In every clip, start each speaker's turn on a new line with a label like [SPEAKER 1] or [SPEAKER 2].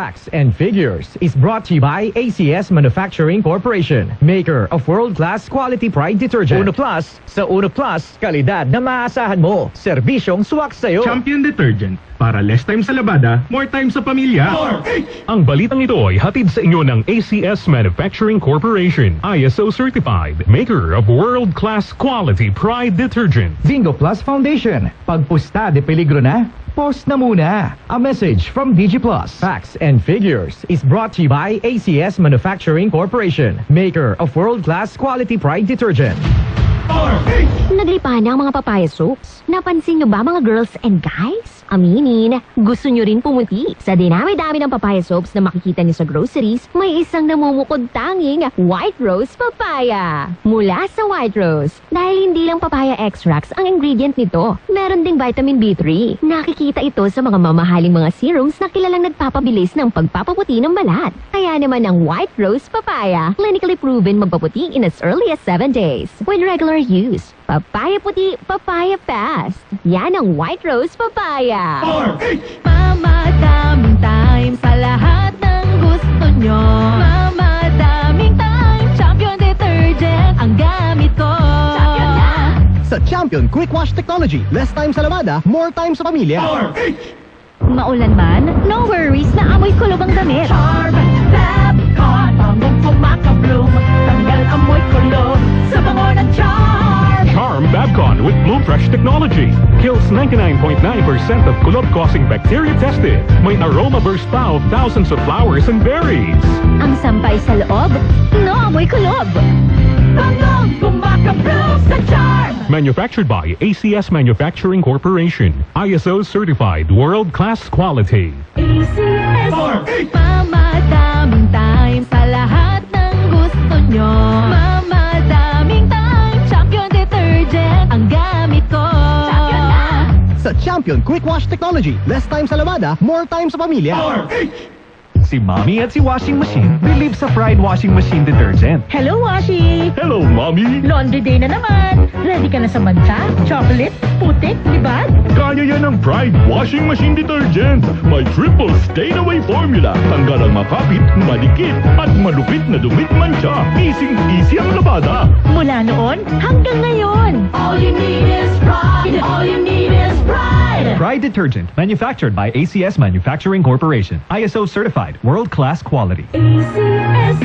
[SPEAKER 1] Facts and Figures is brought to you by ACS Manufacturing Corporation, maker of world-class quality Pride detergent. Uno Plus, sa Uno Plus, kalidad na maaasahan mo. Serbisyong swak sa'yo.
[SPEAKER 2] Champion Detergent. Para less time sa labada, more time sa pamilya.
[SPEAKER 3] Ang balitang ito ay hatid sa inyo ng ACS Manufacturing Corporation, ISO certified, maker of world-class quality Pride detergent.
[SPEAKER 1] Zingo Plus Foundation. Pagpusta de peligro na, post na muna. A message from DG Plus. Facts and Figures is brought to you by ACS Manufacturing Corporation, maker of world-class quality Pride detergent.
[SPEAKER 4] Naglipa na ang mga papaya soaps. Napansin nyo ba mga girls and guys? Aminin, gusto nyo rin pumuti. Sa dinami-dami ng papaya soaps na makikita nyo sa groceries, may isang namumukod tanging White Rose Papaya. Mula sa White Rose, dahil hindi lang papaya extracts ang ingredient nito, meron ding vitamin B3. Nakikita ito sa mga mamahaling mga serums na kilalang nagpapabilis ng pagpapaputi ng balat. Kaya naman ang White Rose Papaya, clinically proven magpaputi in as early as 7 days. With regular use, papaya puti, papaya fast. Yan ang White Rose Papaya.
[SPEAKER 5] Mama, daming time sa lahat ng gusto nyo. Mama, daming time, Champion Detergent ang gamit ko. Champion na!
[SPEAKER 1] Sa Champion Quick Wash Technology, less time sa labada, more time sa pamilya.
[SPEAKER 5] Maulan man, no worries na amoy kulob ang damit. Charm, Babcon, bangong pumakabloom, tanggal amoy kulob sa bango ng Charm.
[SPEAKER 3] Charm Babcon with Bloom Fresh technology kills 99.9% of kulob-causing bacteria tested. May aroma burst pa of thousands of flowers and berries.
[SPEAKER 5] Ang sampay sa loob, no amoy kulob. Bangong pumakabloom sa Charm.
[SPEAKER 3] Manufactured by ACS Manufacturing Corporation, ISO certified world-class quality.
[SPEAKER 5] ACS, Mama, daming time sa lahat ng gusto nyo. Mama, daming time, Champion Detergent ang gamit ko. Champion na!
[SPEAKER 1] Sa Champion Quick Wash Technology, less time sa labada, more time sa pamilya.
[SPEAKER 2] Si Mommy at si Washing Machine believe sa Pride Washing Machine Detergent.
[SPEAKER 5] Hello, Washi!
[SPEAKER 3] Hello, Mommy!
[SPEAKER 5] Laundry day na naman! Ready ka na sa mancha, chocolate, putik, libag?
[SPEAKER 3] Kaya yan ang Pride Washing Machine Detergent. May triple stain-away formula. Tanggal ang makapit, malikit, at malupit na dumit mancha. Easy ang labada.
[SPEAKER 5] Mula noon hanggang ngayon. All you need is pride! All you need is pride!
[SPEAKER 2] Pride Detergent, manufactured by ACS Manufacturing Corporation. ISO certified, world-class quality.
[SPEAKER 5] ACS.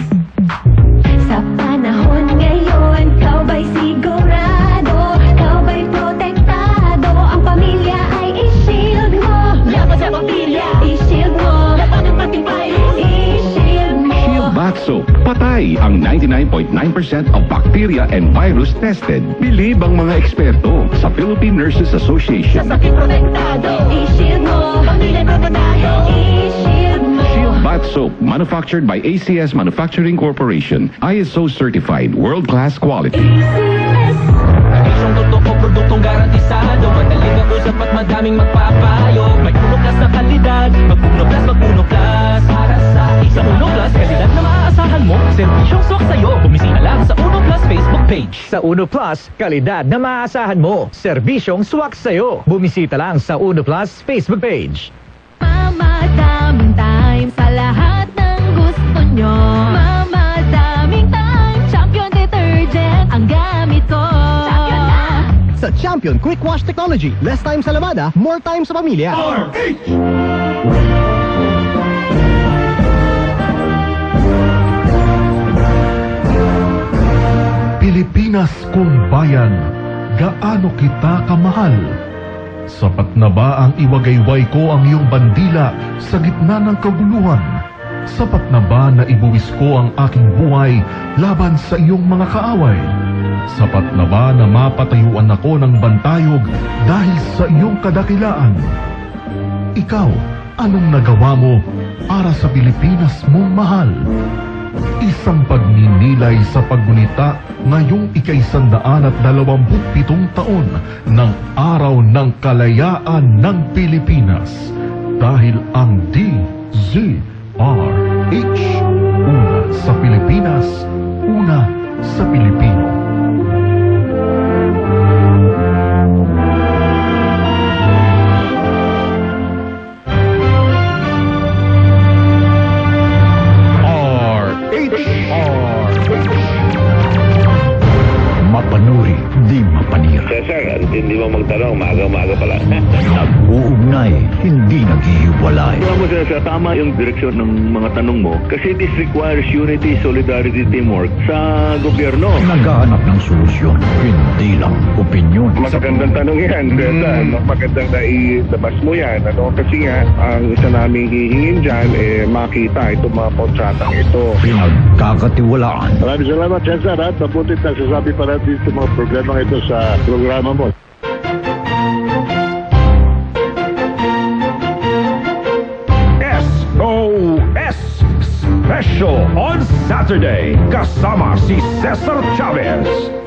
[SPEAKER 5] Sa panahon ngayon, kau ba'y sigurado? Kau ba'y protektado? Ang pamilya ay i-shield mo. Laban sa pamilya, i-shield mo. Laban ng pating virus, i-shield mo.
[SPEAKER 6] Shield Bath Soap. Patay ang 99.9% of bacteria and virus tested. Bilib ang mga eksperto sa Philippine Nurses Association.
[SPEAKER 5] Sa sakit protektado, i-shield mo. Pamilya protektado, i-shield mo.
[SPEAKER 6] Shield Bath Soap, manufactured by ACS Manufacturing Corporation. ISO certified, world-class quality.
[SPEAKER 7] Isyong totoo, produktong garantisado. Madaling ang usap at madaming magpapayo. May Uno Plus na kalidad. Mag-Uno Plus, mag-Uno Plus. Para sa isang Uno Plus, kalidad na maaasahan mo. Serbisyong swak sa'yo. Bumisita lang sa Uno Plus Facebook page.
[SPEAKER 1] Sa Uno Plus, kalidad na maaasahan mo. Serbisyong swak sa'yo. Bumisita lang sa Uno Plus Facebook page.
[SPEAKER 5] Mama, daming time sa lahat ng gusto nyo. Mama, daming time, Champion Detergent ang gamit ko. Champion na!
[SPEAKER 1] Sa Champion Quick Wash Technology, less time sa labada, more time sa pamilya.
[SPEAKER 8] Pilipinas kong bayan, gaano kita kamahal? Sapat na ba ang iwagayway ko ang iyong bandila sa gitna ng kaguluhan? Sapat na ba na ibuwis ko ang aking buhay laban sa iyong mga kaaway? Sapat na ba na mapatayuan ako ng bantayog dahil sa iyong kadakilaan? Ikaw, anong nagawa mo para sa Pilipinas mong mahal? Isang pagninilay sa paggunita ngayong ika-127 taon ng Araw ng Kalayaan ng Pilipinas. Dahil ang DZRH, una sa Pilipinas, una sa Pilipino.
[SPEAKER 9] maghiwalay.
[SPEAKER 3] Alam mo, sir, tama yung direksyon ng mga tanong mo kasi this requires unity, solidarity, teamwork sa gobyerno.
[SPEAKER 9] Naghahanap ng solusyon, hindi lang opinyon.
[SPEAKER 3] Magandang tanong yan, Beta. Magandang nailabas mo yan. Kasi nga, ang isa naming hihingin dyan, makita itong mga kontratang ito.
[SPEAKER 9] Pinagkakatiwalaan.
[SPEAKER 3] Maraming salamat, Cesar. At mabutit na sasabi pa natin itong mga problema ito sa programa mo.
[SPEAKER 10] SOS Special on Saturday kasama si Cesar Chavez.